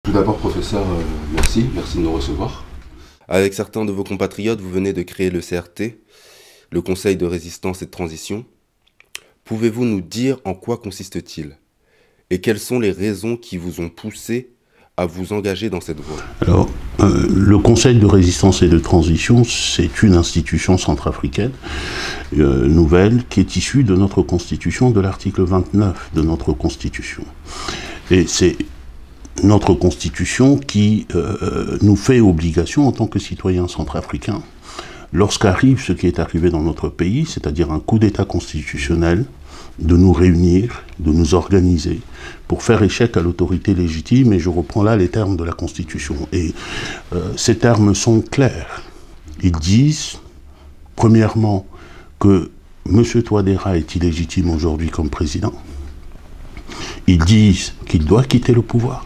Tout d'abord, professeur, merci de nous recevoir. Avec certains de vos compatriotes, vous venez de créer le CRT, le Conseil de résistance et de transition. Pouvez-vous nous dire en quoi consiste-t-il? Et quelles sont les raisons qui vous ont poussé à vous engager dans cette voie? Alors, le Conseil de résistance et de transition, c'est une institution centrafricaine nouvelle qui est issue de notre Constitution, de l'article 29 de notre Constitution. Et c'est notre Constitution qui nous fait obligation en tant que citoyens centrafricains, lorsqu'arrive ce qui est arrivé dans notre pays, c'est-à-dire un coup d'État constitutionnel, de nous réunir, de nous organiser pour faire échec à l'autorité légitime, et je reprends là les termes de la Constitution. Et ces termes sont clairs. Ils disent, premièrement, que M. Touadéra est illégitime aujourd'hui comme président. Ils disent qu'il doit quitter le pouvoir.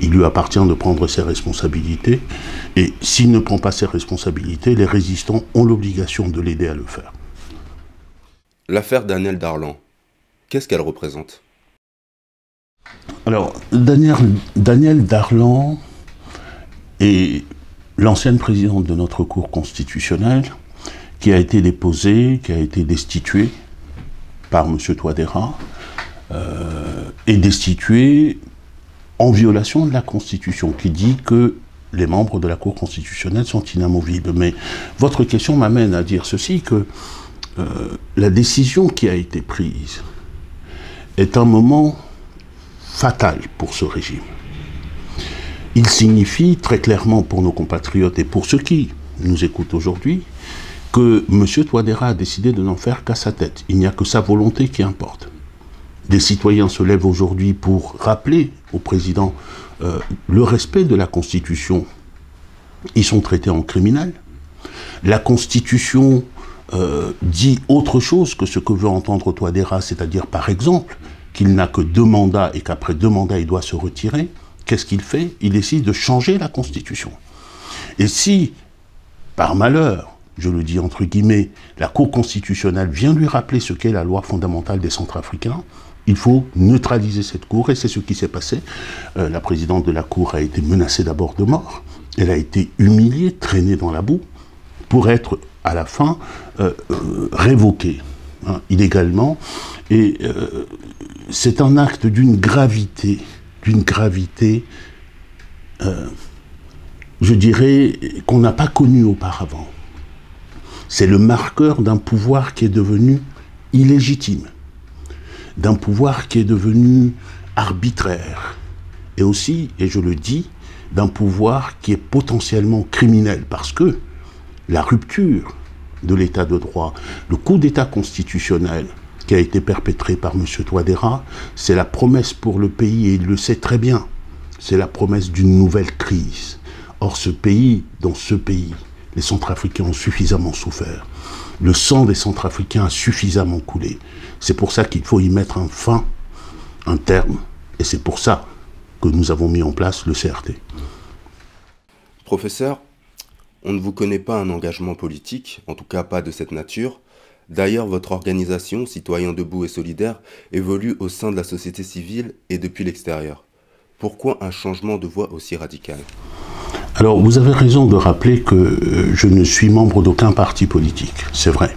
Il lui appartient de prendre ses responsabilités, et s'il ne prend pas ses responsabilités, les résistants ont l'obligation de l'aider à le faire. L'affaire Daniel Darlan, qu'est-ce qu'elle représente? Alors, Daniel Darlan est l'ancienne présidente de notre Cour constitutionnelle qui a été déposée, qui a été destituée par M. Touadéra, et destituée en violation de la Constitution, qui dit que les membres de la Cour constitutionnelle sont inamovibles. Mais votre question m'amène à dire ceci, que la décision qui a été prise est un moment fatal pour ce régime. Il signifie très clairement pour nos compatriotes et pour ceux qui nous écoutent aujourd'hui que M. Touadéra a décidé de n'en faire qu'à sa tête. Il n'y a que sa volonté qui importe. Des citoyens se lèvent aujourd'hui pour rappeler au président le respect de la Constitution. Ils sont traités en criminels. La Constitution dit autre chose que ce que veut entendre Touadéra, c'est-à-dire par exemple qu'il n'a que 2 mandats et qu'après 2 mandats il doit se retirer. Qu'est-ce qu'il fait? Il décide de changer la Constitution. Et si, par malheur, je le dis entre guillemets, la Cour constitutionnelle vient lui rappeler ce qu'est la loi fondamentale des Centrafricains, il faut neutraliser cette Cour, et c'est ce qui s'est passé. La présidente de la Cour a été menacée d'abord de mort, elle a été humiliée, traînée dans la boue, pour être à la fin révoquée illégalement. Et c'est un acte d'une gravité, je dirais, qu'on n'a pas connue auparavant. C'est le marqueur d'un pouvoir qui est devenu illégitime, d'un pouvoir qui est devenu arbitraire, et aussi, et je le dis, d'un pouvoir qui est potentiellement criminel, parce que la rupture de l'état de droit, le coup d'état constitutionnel qui a été perpétré par M. Touadéra, c'est la promesse pour le pays, et il le sait très bien, c'est la promesse d'une nouvelle crise. Or dans ce pays, les Centrafricains ont suffisamment souffert. Le sang des Centrafricains a suffisamment coulé. C'est pour ça qu'il faut y mettre un terme, et c'est pour ça que nous avons mis en place le CRT. Professeur, on ne vous connaît pas un engagement politique, en tout cas pas de cette nature. D'ailleurs, votre organisation, Citoyens Debout et Solidaires, évolue au sein de la société civile et depuis l'extérieur. Pourquoi un changement de voie aussi radical? Alors, vous avez raison de rappeler que je ne suis membre d'aucun parti politique, c'est vrai.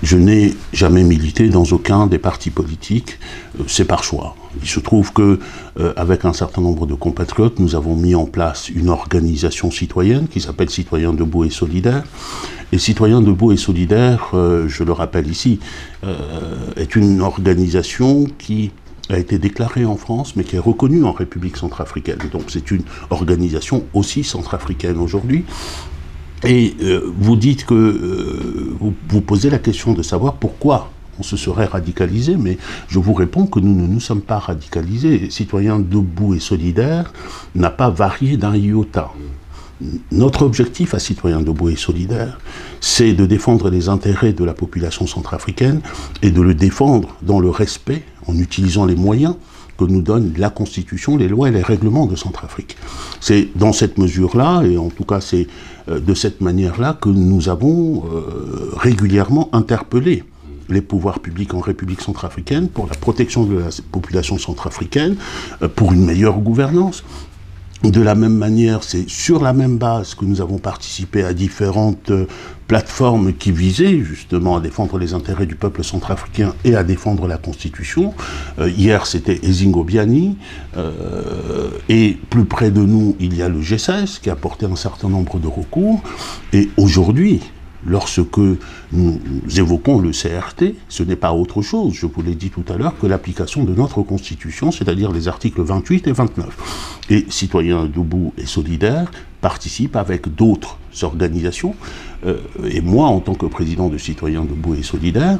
Je n'ai jamais milité dans aucun des partis politiques, c'est par choix. Il se trouve que, avec un certain nombre de compatriotes, nous avons mis en place une organisation citoyenne qui s'appelle Citoyens Debout et Solidaires. Et Citoyens Debout et Solidaires, je le rappelle ici, est une organisation qui a été déclarée en France, mais qui est reconnue en République centrafricaine. Donc c'est une organisation aussi centrafricaine aujourd'hui. Et vous dites que vous posez la question de savoir pourquoi on se serait radicalisé, mais je vous réponds que nous ne nous sommes pas radicalisés. Citoyens Debout et Solidaires n'a pas varié d'un iota. Notre objectif à Citoyens Debout et Solidaires, c'est de défendre les intérêts de la population centrafricaine et de le défendre dans le respect, en utilisant les moyens que nous donne la Constitution, les lois et les règlements de Centrafrique. C'est dans cette mesure-là, et en tout cas c'est de cette manière-là que nous avons régulièrement interpellé les pouvoirs publics en République centrafricaine pour la protection de la population centrafricaine, pour une meilleure gouvernance, De la même manière, c'est sur la même base que nous avons participé à différentes plateformes qui visaient justement à défendre les intérêts du peuple centrafricain et à défendre la Constitution. Hier, c'était Ezingo Biani. Et plus près de nous, il y a le G16 qui a porté un certain nombre de recours. Et aujourd'hui, lorsque nous évoquons le CRT, ce n'est pas autre chose, je vous l'ai dit tout à l'heure, que l'application de notre Constitution, c'est-à-dire les articles 28 et 29. Et Citoyens Debout et Solidaires participent avec d'autres organisations. Et moi, en tant que président de Citoyens Debout et Solidaires,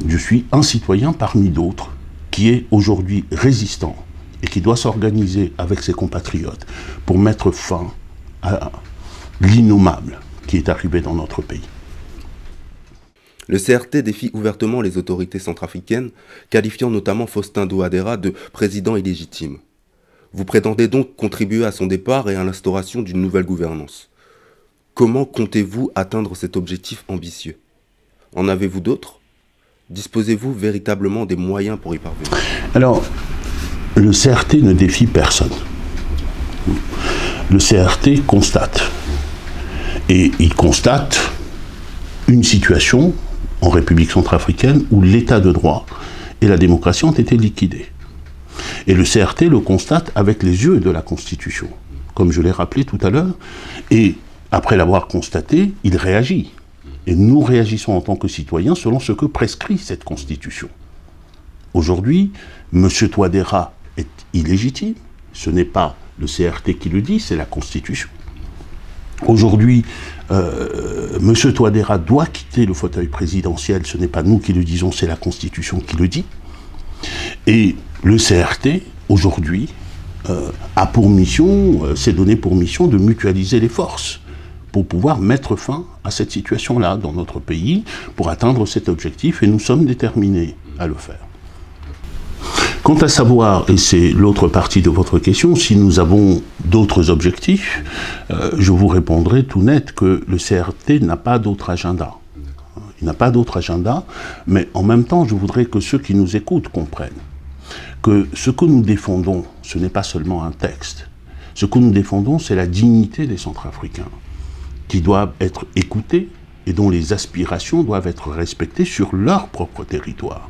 je suis un citoyen parmi d'autres qui est aujourd'hui résistant et qui doit s'organiser avec ses compatriotes pour mettre fin à l'innommable qui est arrivé dans notre pays. Le CRT défie ouvertement les autorités centrafricaines, qualifiant notamment Faustin Touadéra de président illégitime. Vous prétendez donc contribuer à son départ et à l'instauration d'une nouvelle gouvernance. Comment comptez-vous atteindre cet objectif ambitieux? En avez-vous d'autres? Disposez-vous véritablement des moyens pour y parvenir? Alors, le CRT ne défie personne. Le CRT constate. Et il constate une situation en République centrafricaine où l'état de droit et la démocratie ont été liquidés. Et le CRT le constate avec les yeux de la Constitution, comme je l'ai rappelé tout à l'heure, et après l'avoir constaté, il réagit. Et nous réagissons en tant que citoyens selon ce que prescrit cette Constitution. Aujourd'hui, M. Touadéra est illégitime, ce n'est pas le CRT qui le dit, c'est la Constitution. Aujourd'hui, M. Touadéra doit quitter le fauteuil présidentiel, ce n'est pas nous qui le disons, c'est la Constitution qui le dit. Et le CRT, aujourd'hui, a pour mission, s'est donné pour mission de mutualiser les forces pour pouvoir mettre fin à cette situation-là dans notre pays, pour atteindre cet objectif, et nous sommes déterminés à le faire. Quant à savoir, et c'est l'autre partie de votre question, si nous avons d'autres objectifs, je vous répondrai tout net que le CRT n'a pas d'autre agenda. Il n'a pas d'autre agenda, mais en même temps, je voudrais que ceux qui nous écoutent comprennent que ce que nous défendons, ce n'est pas seulement un texte. Ce que nous défendons, c'est la dignité des Centrafricains, qui doivent être écoutés et dont les aspirations doivent être respectées sur leur propre territoire.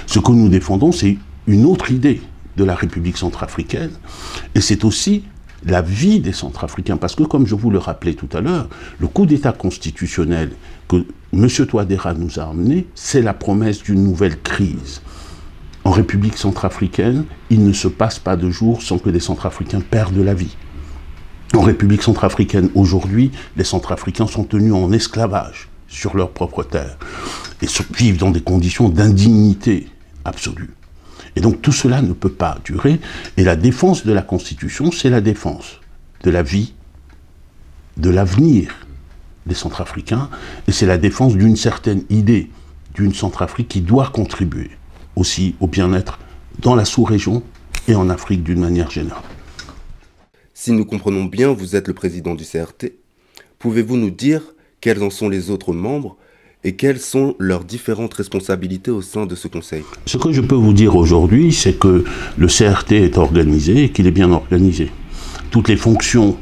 Ce que nous défendons, c'est une autre idée de la République centrafricaine, et c'est aussi la vie des Centrafricains, parce que, comme je vous le rappelais tout à l'heure, le coup d'État constitutionnel que M. Touadéra nous a amené, c'est la promesse d'une nouvelle crise. En République centrafricaine, il ne se passe pas de jour sans que des Centrafricains perdent la vie. En République centrafricaine, aujourd'hui, les Centrafricains sont tenus en esclavage sur leur propre terre et vivent dans des conditions d'indignité absolue. Et donc tout cela ne peut pas durer, et la défense de la Constitution, c'est la défense de la vie, de l'avenir des Centrafricains, et c'est la défense d'une certaine idée d'une Centrafrique qui doit contribuer aussi au bien-être dans la sous-région et en Afrique d'une manière générale. Si nous comprenons bien, vous êtes le président du CRT. Pouvez-vous nous dire quels en sont les autres membres et quelles sont leurs différentes responsabilités au sein de ce conseil? Ce que je peux vous dire aujourd'hui, c'est que le CRT est organisé et qu'il est bien organisé. Toutes les fonctions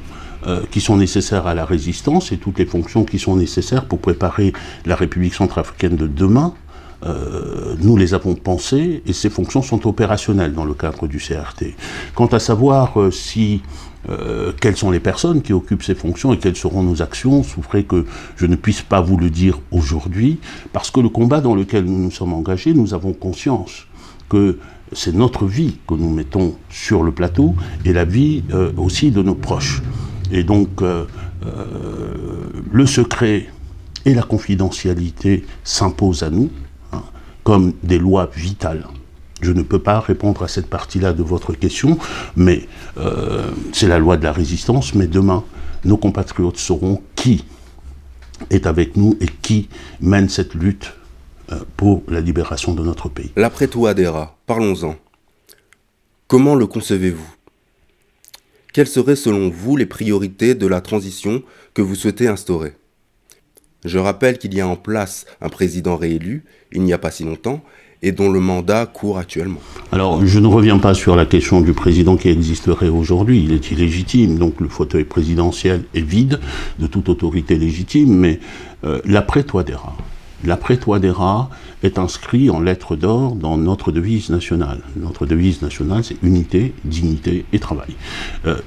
qui sont nécessaires à la résistance et toutes les fonctions qui sont nécessaires pour préparer la République centrafricaine de demain, nous les avons pensées et ces fonctions sont opérationnelles dans le cadre du CRT. Quant à savoir quelles sont les personnes qui occupent ces fonctions et quelles seront nos actions, souffrez que je ne puisse pas vous le dire aujourd'hui, parce que le combat dans lequel nous nous sommes engagés, nous avons conscience que c'est notre vie que nous mettons sur le plateau et la vie aussi de nos proches. Et donc le secret et la confidentialité s'imposent à nous, comme des lois vitales. Je ne peux pas répondre à cette partie-là de votre question, mais c'est la loi de la résistance. Mais demain, nos compatriotes sauront qui est avec nous et qui mène cette lutte pour la libération de notre pays. L'après Touadéra, parlons-en. Comment le concevez-vous? Quelles seraient selon vous les priorités de la transition que vous souhaitez instaurer? Je rappelle qu'il y a en place un président réélu, il n'y a pas si longtemps, et dont le mandat court actuellement. Alors, je ne reviens pas sur la question du président qui existerait aujourd'hui. Il est illégitime, donc le fauteuil présidentiel est vide de toute autorité légitime, mais l'après-Touadéra. L'après-Touadéra est inscrit en lettres d'or dans notre devise nationale. Notre devise nationale, c'est unité, dignité et travail.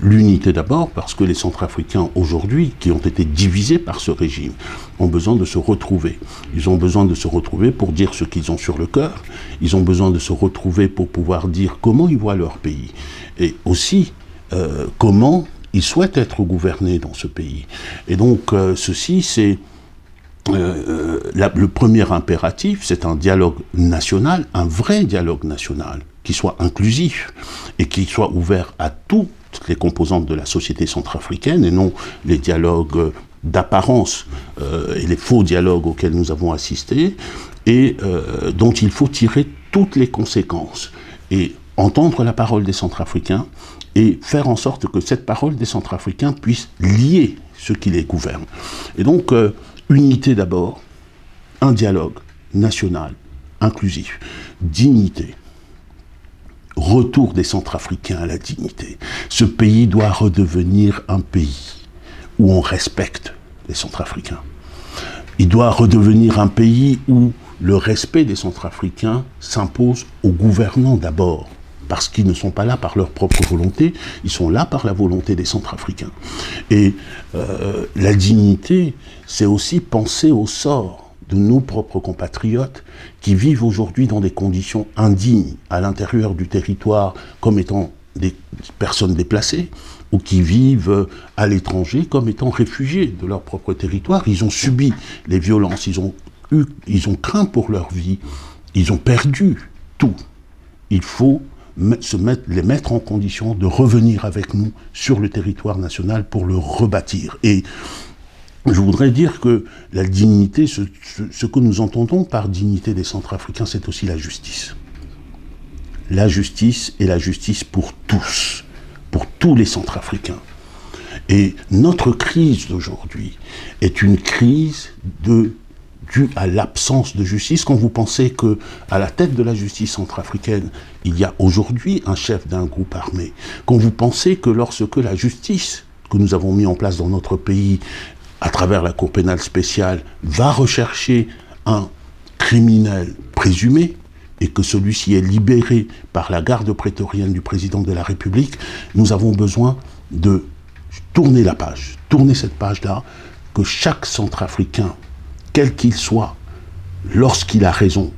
L'unité d'abord, parce que les Centrafricains aujourd'hui, qui ont été divisés par ce régime, ont besoin de se retrouver. Ils ont besoin de se retrouver pour dire ce qu'ils ont sur le cœur. Ils ont besoin de se retrouver pour pouvoir dire comment ils voient leur pays. Et aussi, comment ils souhaitent être gouvernés dans ce pays. Et donc, ceci, c'est... le premier impératif, c'est un dialogue national, un vrai dialogue national, qui soit inclusif et qui soit ouvert à toutes les composantes de la société centrafricaine et non les dialogues d'apparence et les faux dialogues auxquels nous avons assisté et dont il faut tirer toutes les conséquences et entendre la parole des Centrafricains et faire en sorte que cette parole des Centrafricains puisse lier ceux qui les gouvernent. Et donc, unité d'abord, un dialogue national, inclusif, dignité, retour des Centrafricains à la dignité. Ce pays doit redevenir un pays où on respecte les Centrafricains. Il doit redevenir un pays où le respect des Centrafricains s'impose aux gouvernants d'abord, parce qu'ils ne sont pas là par leur propre volonté, ils sont là par la volonté des Centrafricains. Et la dignité, c'est aussi penser au sort de nos propres compatriotes qui vivent aujourd'hui dans des conditions indignes à l'intérieur du territoire comme étant des personnes déplacées ou qui vivent à l'étranger comme étant réfugiés de leur propre territoire. Ils ont subi les violences, ils ont craint pour leur vie, ils ont perdu tout. Il faut les mettre en condition de revenir avec nous sur le territoire national pour le rebâtir. Et je voudrais dire que la dignité, ce que nous entendons par dignité des Centrafricains, c'est aussi la justice. La justice et la justice pour tous les Centrafricains. Et notre crise d'aujourd'hui est une crise due à l'absence de justice. Quand vous pensez qu'à la tête de la justice centrafricaine, il y a aujourd'hui un chef d'un groupe armé, quand vous pensez que lorsque la justice que nous avons mis en place dans notre pays, à travers la Cour pénale spéciale, va rechercher un criminel présumé, et que celui-ci est libéré par la garde prétorienne du président de la République, nous avons besoin de tourner la page, tourner cette page-là, que chaque Centrafricain, quel qu'il soit, lorsqu'il a raison,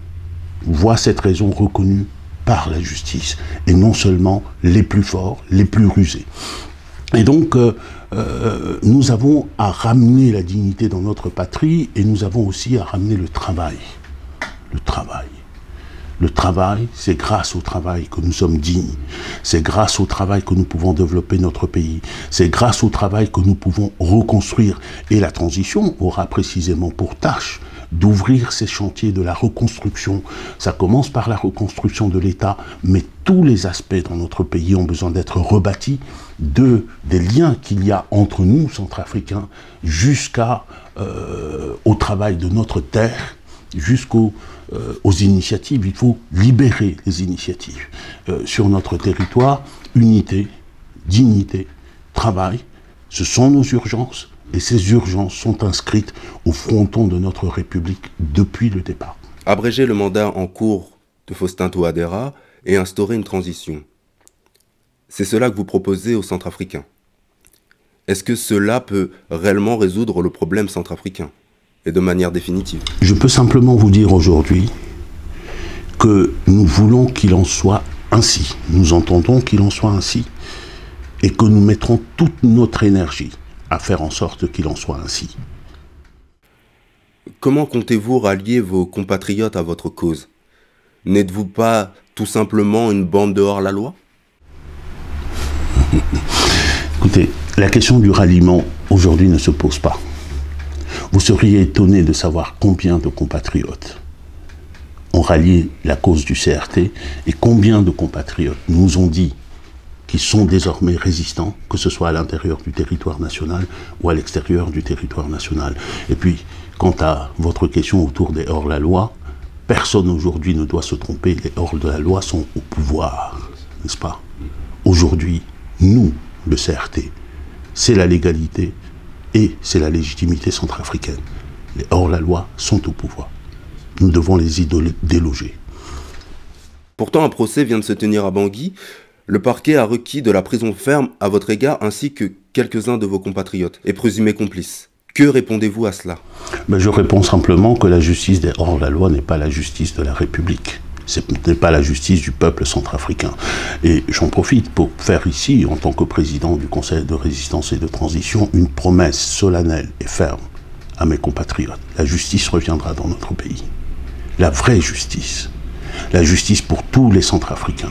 voit cette raison reconnue par la justice, et non seulement les plus forts, les plus rusés. Et donc, nous avons à ramener la dignité dans notre patrie, et nous avons aussi à ramener le travail. Le travail. Le travail, c'est grâce au travail que nous sommes dignes. C'est grâce au travail que nous pouvons développer notre pays. C'est grâce au travail que nous pouvons reconstruire. Et la transition aura précisément pour tâche d'ouvrir ces chantiers de la reconstruction. Ça commence par la reconstruction de l'État, mais tous les aspects dans notre pays ont besoin d'être rebâtis des liens qu'il y a entre nous, Centrafricains, au travail de notre terre, jusqu'aux initiatives. Il faut libérer les initiatives. Sur notre territoire, unité, dignité, travail, ce sont nos urgences, et ces urgences sont inscrites au fronton de notre République depuis le départ. Abréger le mandat en cours de Faustin Touadéra et instaurer une transition. C'est cela que vous proposez aux Centrafricains. Est-ce que cela peut réellement résoudre le problème centrafricain, et de manière définitive? Je peux simplement vous dire aujourd'hui que nous voulons qu'il en soit ainsi. Nous entendons qu'il en soit ainsi. Et que nous mettrons toute notre énergie à faire en sorte qu'il en soit ainsi. Comment comptez-vous rallier vos compatriotes à votre cause? N'êtes-vous pas tout simplement une bande de hors-la-loi? Écoutez, la question du ralliement aujourd'hui ne se pose pas. Vous seriez étonné de savoir combien de compatriotes ont rallié la cause du CRT et combien de compatriotes nous ont dit qu'ils sont désormais résistants, que ce soit à l'intérieur du territoire national ou à l'extérieur du territoire national. Et puis, quant à votre question autour des hors-la-loi, Personne aujourd'hui ne doit se tromper, les hors de la loi sont au pouvoir, n'est-ce pas? Aujourd'hui, nous, le CRT, c'est la légalité et c'est la légitimité centrafricaine. Les hors-la-loi sont au pouvoir. Nous devons les déloger. Pourtant, un procès vient de se tenir à Bangui. Le parquet a requis de la prison ferme à votre égard ainsi que quelques-uns de vos compatriotes et présumés complices. Que répondez-vous à cela? Je réponds simplement que la justice des hors-la-loi n'est pas la justice de la République. Ce n'est pas la justice du peuple centrafricain. Et j'en profite pour faire ici, en tant que président du Conseil de résistance et de transition, une promesse solennelle et ferme à mes compatriotes. La justice reviendra dans notre pays. La vraie justice. La justice pour tous les Centrafricains.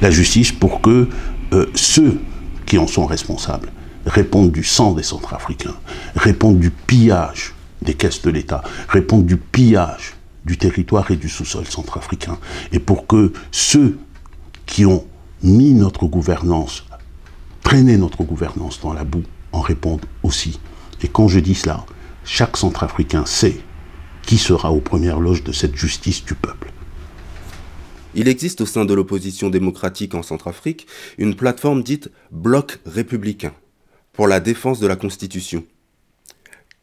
La justice pour que ceux qui en sont responsables répondent du sang des Centrafricains, répondent du pillage des caisses de l'État, répondent du pillage du territoire et du sous-sol centrafricain. Et pour que ceux qui ont mis notre gouvernance, traîné notre gouvernance dans la boue, en répondent aussi. Et quand je dis cela, chaque Centrafricain sait qui sera aux premières loges de cette justice du peuple. Il existe au sein de l'opposition démocratique en Centrafrique une plateforme dite Bloc républicain pour la défense de la Constitution.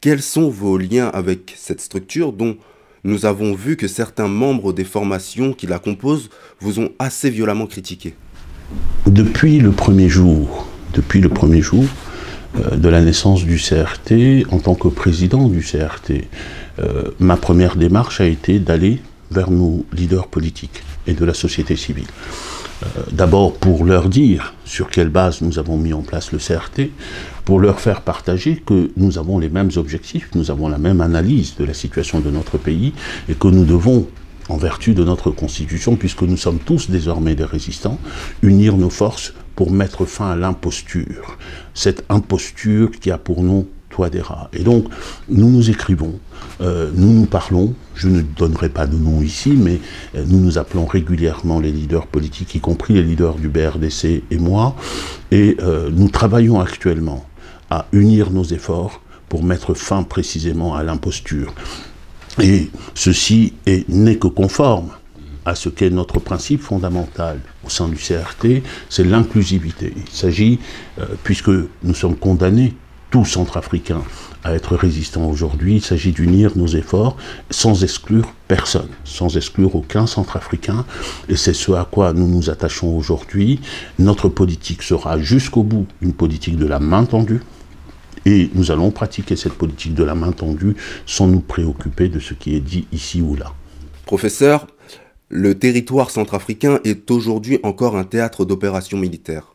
Quels sont vos liens avec cette structure dont nous avons vu que certains membres des formations qui la composent vous ont assez violemment critiqué? Depuis le premier jour de la naissance du CRT, en tant que président du CRT, ma première démarche a été d'aller vers nos leaders politiques et de la société civile. D'abord pour leur dire sur quelle base nous avons mis en place le CRT, pour leur faire partager que nous avons les mêmes objectifs, nous avons la même analyse de la situation de notre pays et que nous devons, en vertu de notre constitution, puisque nous sommes tous désormais des résistants, unir nos forces pour mettre fin à l'imposture. Cette imposture qui a pour nom Touadéra. Et donc, nous nous écrivons, nous nous parlons, je ne donnerai pas de nom ici, mais nous nous appelons régulièrement les leaders politiques, y compris les leaders du BRDC et moi, et nous travaillons actuellement à unir nos efforts pour mettre fin précisément à l'imposture. Et ceci n'est que conforme à ce qu'est notre principe fondamental au sein du CRT, c'est l'inclusivité. Il s'agit, puisque nous sommes condamnés, tous centrafricains, à être résistants aujourd'hui, il s'agit d'unir nos efforts sans exclure personne, sans exclure aucun centrafricain, et c'est ce à quoi nous nous attachons aujourd'hui. Notre politique sera jusqu'au bout une politique de la main tendue, et nous allons pratiquer cette politique de la main tendue sans nous préoccuper de ce qui est dit ici ou là. Professeur, le territoire centrafricain est aujourd'hui encore un théâtre d'opérations militaires.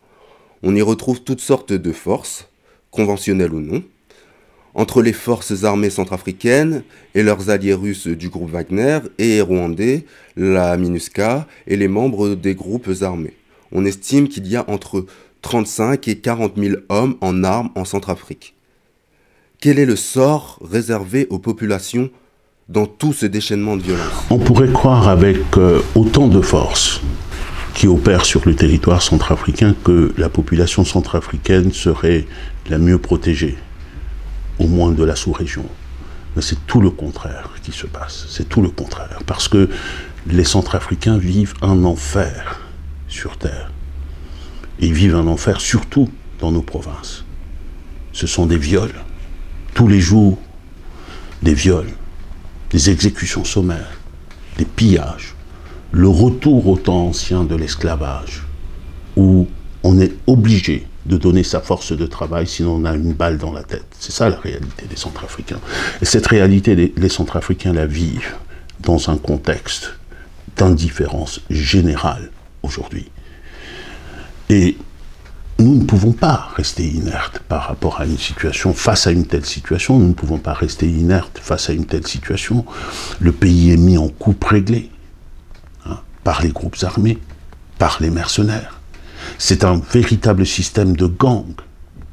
On y retrouve toutes sortes de forces, conventionnelles ou non, entre les forces armées centrafricaines et leurs alliés russes du groupe Wagner et rwandais, la MINUSCA et les membres des groupes armés. On estime qu'il y a entre 35 et 40 000 hommes en armes en Centrafrique. Quel est le sort réservé aux populations dans tout ce déchaînement de violence? On pourrait croire avec autant de force qui opèrent sur le territoire centrafricain que la population centrafricaine serait la mieux protégée, au moins de la sous-région. Mais c'est tout le contraire qui se passe, c'est tout le contraire. Parce que les Centrafricains vivent un enfer sur Terre. Et ils vivent un enfer surtout dans nos provinces. Ce sont des viols, tous les jours, des viols, des exécutions sommaires, des pillages, le retour au temps ancien de l'esclavage, où on est obligé de donner sa force de travail sinon on a une balle dans la tête. C'est ça la réalité des Centrafricains. Et cette réalité, les Centrafricains la vivent dans un contexte d'indifférence générale aujourd'hui. Et nous ne pouvons pas rester inertes par rapport à une situation, face à une telle situation. Nous ne pouvons pas rester inertes face à une telle situation. Le pays est mis en coupe réglée par les groupes armés, par les mercenaires. C'est un véritable système de gang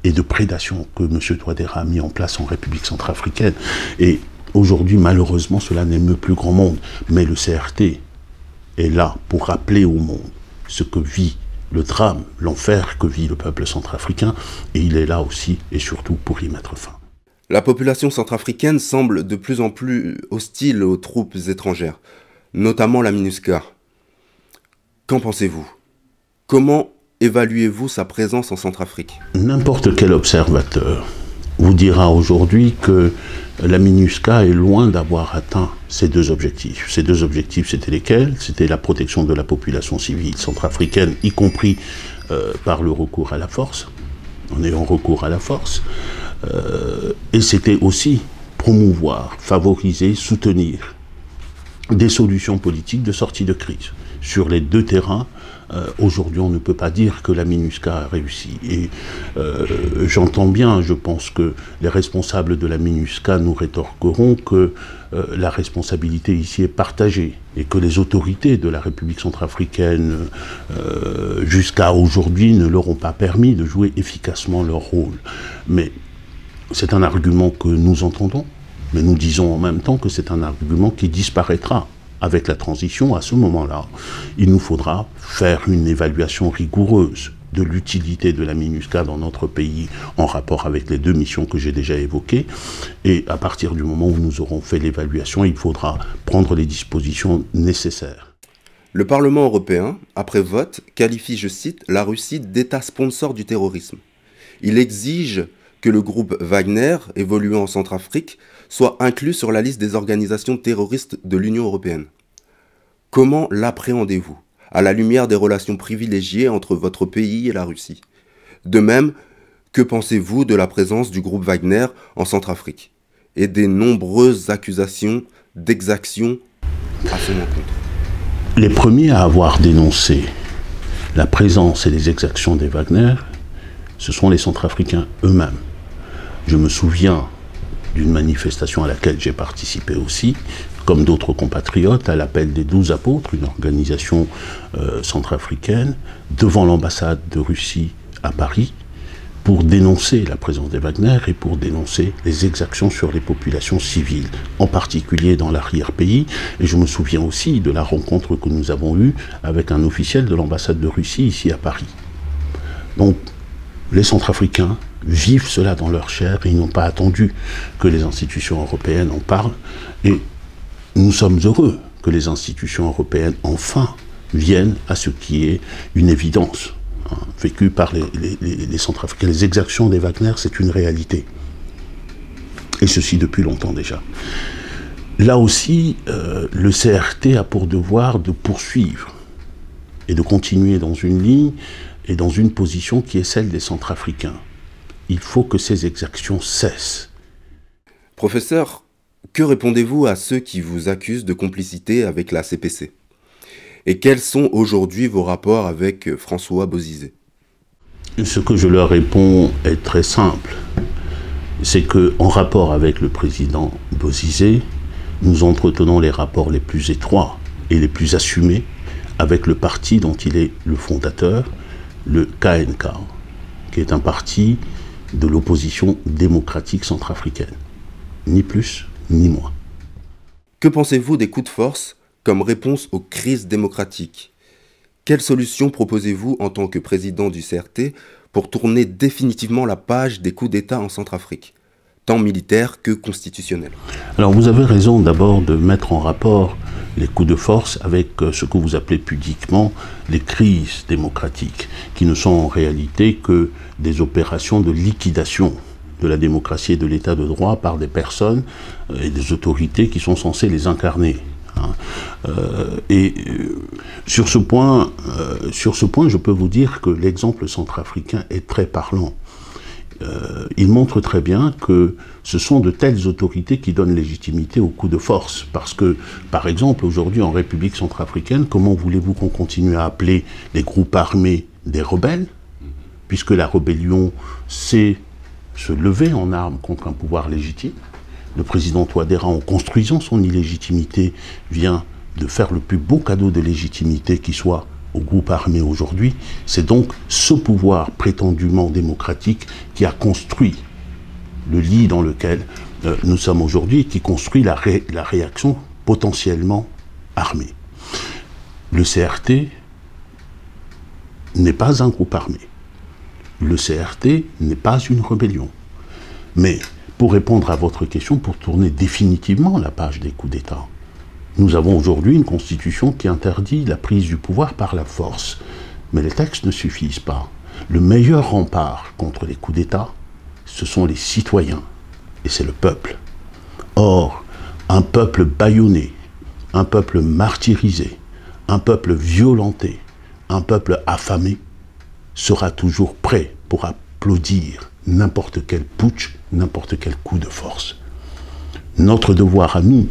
et de prédation que M. Touadéra a mis en place en République centrafricaine. Et aujourd'hui, malheureusement, cela n'émeut plus grand monde. Mais le CRT est là pour rappeler au monde ce que vit le drame, l'enfer que vit le peuple centrafricain. Et il est là aussi et surtout pour y mettre fin. La population centrafricaine semble de plus en plus hostile aux troupes étrangères. notamment la MINUSCA. Qu'en pensez-vous? Comment évaluez-vous sa présence en Centrafrique? N'importe quel observateur vous dira aujourd'hui que la MINUSCA est loin d'avoir atteint ces deux objectifs. Ces deux objectifs, c'était lesquels? C'était la protection de la population civile centrafricaine, y compris par le recours à la force, en ayant recours à la force. Et c'était aussi promouvoir, favoriser, soutenir des solutions politiques de sortie de crise. Sur les deux terrains, aujourd'hui, on ne peut pas dire que la MINUSCA a réussi. Et j'entends bien, je pense que les responsables de la MINUSCA nous rétorqueront que la responsabilité ici est partagée et que les autorités de la République centrafricaine, jusqu'à aujourd'hui, ne leur ont pas permis de jouer efficacement leur rôle. Mais c'est un argument que nous entendons, mais nous disons en même temps que c'est un argument qui disparaîtra. Avec la transition, à ce moment-là, il nous faudra faire une évaluation rigoureuse de l'utilité de la MINUSCA dans notre pays en rapport avec les deux missions que j'ai déjà évoquées. Et à partir du moment où nous aurons fait l'évaluation, il faudra prendre les dispositions nécessaires. Le Parlement européen, après vote, qualifie, je cite, la Russie d'État sponsor du terrorisme. Il exige que le groupe Wagner, évoluant en Centrafrique, soit inclus sur la liste des organisations terroristes de l'Union européenne. Comment l'appréhendez-vous, à la lumière des relations privilégiées entre votre pays et la Russie? De même, que pensez-vous de la présence du groupe Wagner en Centrafrique et des nombreuses accusations d'exaction à son encontre? Les premiers à avoir dénoncé la présence et les exactions des Wagner, ce sont les Centrafricains eux-mêmes. Je me souviens d'une manifestation à laquelle j'ai participé aussi, comme d'autres compatriotes, à l'appel des 12 apôtres, une organisation centrafricaine, devant l'ambassade de Russie à Paris, pour dénoncer la présence des Wagner et pour dénoncer les exactions sur les populations civiles, en particulier dans l'arrière-pays. Et je me souviens aussi de la rencontre que nous avons eue avec un officiel de l'ambassade de Russie ici à Paris. Donc, les Centrafricains vivent cela dans leur chair et ils n'ont pas attendu que les institutions européennes en parlent. Et nous sommes heureux que les institutions européennes enfin viennent à ce qui est une évidence, vécue par les Centrafricains. Les exactions des Wagner, c'est une réalité. Et ceci depuis longtemps déjà. Là aussi, le CRT a pour devoir de poursuivre et de continuer dans une ligne et dans une position qui est celle des Centrafricains. Il faut que ces exactions cessent. Professeur, que répondez-vous à ceux qui vous accusent de complicité avec la CPC? Et quels sont aujourd'hui vos rapports avec François Bozizé? Ce que je leur réponds est très simple. C'est qu'en rapport avec le président Bozizé, nous entretenons les rapports les plus étroits et les plus assumés avec le parti dont il est le fondateur, le KNK, qui est un parti de l'opposition démocratique centrafricaine. Ni plus, ni moins. Que pensez-vous des coups de force comme réponse aux crises démocratiques? Quelles solutions proposez-vous en tant que président du CRT pour tourner définitivement la page des coups d'État en Centrafrique, tant militaires que constitutionnels? Alors vous avez raison d'abord de mettre en rapport les coups de force avec ce que vous appelez pudiquement les crises démocratiques, qui ne sont en réalité que des opérations de liquidation de la démocratie et de l'état de droit par des personnes et des autorités qui sont censées les incarner. Sur ce point, je peux vous dire que l'exemple centrafricain est très parlant. Il montre très bien que ce sont de telles autorités qui donnent légitimité aux coups de force. Parce que, par exemple, aujourd'hui en République centrafricaine, comment voulez-vous qu'on continue à appeler les groupes armés des rebelles, puisque la rébellion, c'est se lever en armes contre un pouvoir légitime? Le président Touadéra, en construisant son illégitimité, vient de faire le plus beau cadeau de légitimité qui soit au groupe armé aujourd'hui. C'est donc ce pouvoir prétendument démocratique qui a construit le lit dans lequel nous sommes aujourd'hui, qui construit la réaction potentiellement armée. Le CRT n'est pas un groupe armé. Le CRT n'est pas une rébellion. Mais pour répondre à votre question, pour tourner définitivement la page des coups d'État, Nous avons aujourd'hui une constitution qui interdit la prise du pouvoir par la force. Mais les textes ne suffisent pas. Le meilleur rempart contre les coups d'État, ce sont les citoyens, et c'est le peuple. Or, un peuple bâillonné, un peuple martyrisé, un peuple violenté, un peuple affamé, sera toujours prêt pour applaudir n'importe quel putsch, n'importe quel coup de force. Notre devoir à nous,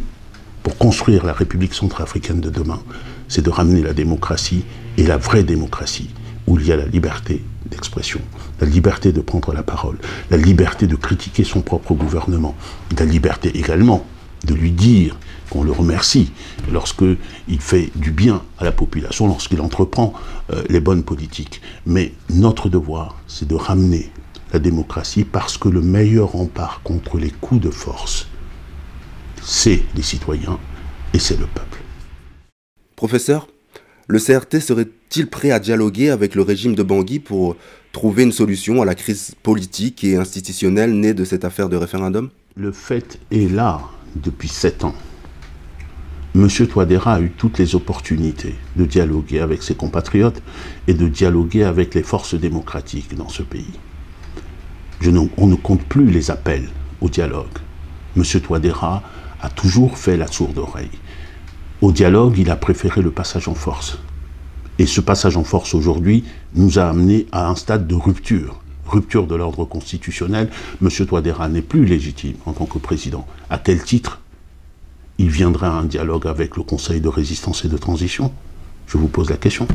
pour construire la République centrafricaine de demain, c'est de ramener la démocratie, et la vraie démocratie, où il y a la liberté d'expression, la liberté de prendre la parole, la liberté de critiquer son propre gouvernement, la liberté également de lui dire qu'on le remercie lorsqu'il fait du bien à la population, lorsqu'il entreprend les bonnes politiques. Mais notre devoir, c'est de ramener la démocratie, parce que le meilleur rempart contre les coups de force, c'est les citoyens et c'est le peuple. Professeur, le CRT serait-il prêt à dialoguer avec le régime de Bangui pour trouver une solution à la crise politique et institutionnelle née de cette affaire de référendum? Le fait est là depuis 7 ans. M. Touadéra a eu toutes les opportunités de dialoguer avec ses compatriotes et de dialoguer avec les forces démocratiques dans ce pays. On ne compte plus les appels au dialogue. M. Touadéra a toujours fait la sourde oreille. Au dialogue, il a préféré le passage en force. Et ce passage en force aujourd'hui nous a amenés à un stade de rupture. Rupture de l'ordre constitutionnel. M. Touadéra n'est plus légitime en tant que président. À quel titre il viendra à un dialogue avec le Conseil de résistance et de transition? Je vous pose la question.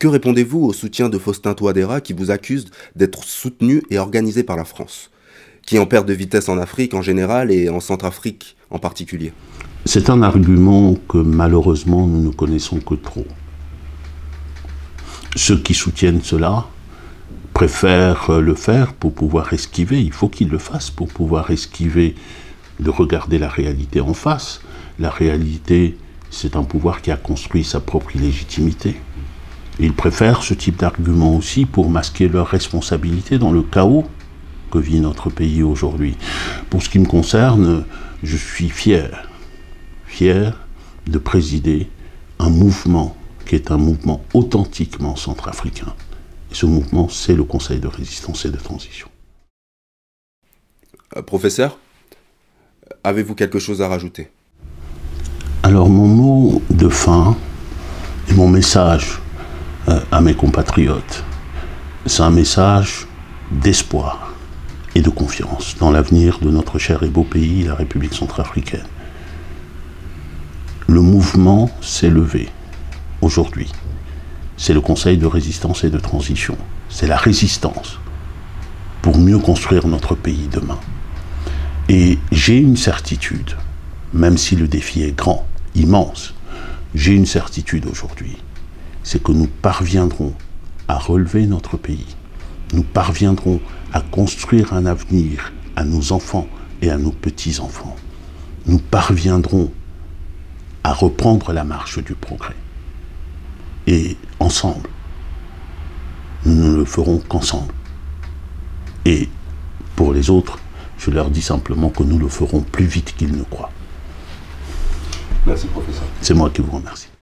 Que répondez-vous au soutien de Faustin Touadéra qui vous accuse d'être soutenu et organisé par la France, qui est en perte de vitesse en Afrique en général et en Centrafrique en particulier? C'est un argument que malheureusement nous ne connaissons que trop. Ceux qui soutiennent cela préfèrent le faire pour pouvoir esquiver, il faut qu'ils le fassent pour pouvoir esquiver de regarder la réalité en face. La réalité, c'est un pouvoir qui a construit sa propre illégitimité. Ils préfèrent ce type d'argument aussi pour masquer leur responsabilité dans le chaos que vit notre pays aujourd'hui. Pour ce qui me concerne, je suis fier de présider un mouvement qui est un mouvement authentiquement centrafricain. Et ce mouvement, c'est le Conseil de résistance et de transition. Professeur, avez-vous quelque chose à rajouter? Alors mon mot de fin et mon message à mes compatriotes, c'est un message d'espoir et de confiance dans l'avenir de notre cher et beau pays, la République centrafricaine. Le mouvement s'est levé aujourd'hui. C'est le Conseil de résistance et de transition. C'est la résistance pour mieux construire notre pays demain. Et j'ai une certitude, même si le défi est grand, immense, j'ai une certitude aujourd'hui, c'est que nous parviendrons à relever notre pays. Nous parviendrons à construire un avenir à nos enfants et à nos petits-enfants. Nous parviendrons à reprendre la marche du progrès. Et ensemble, nous ne le ferons qu'ensemble. Et pour les autres, je leur dis simplement que nous le ferons plus vite qu'ils ne croient. Merci, professeur. C'est moi qui vous remercie.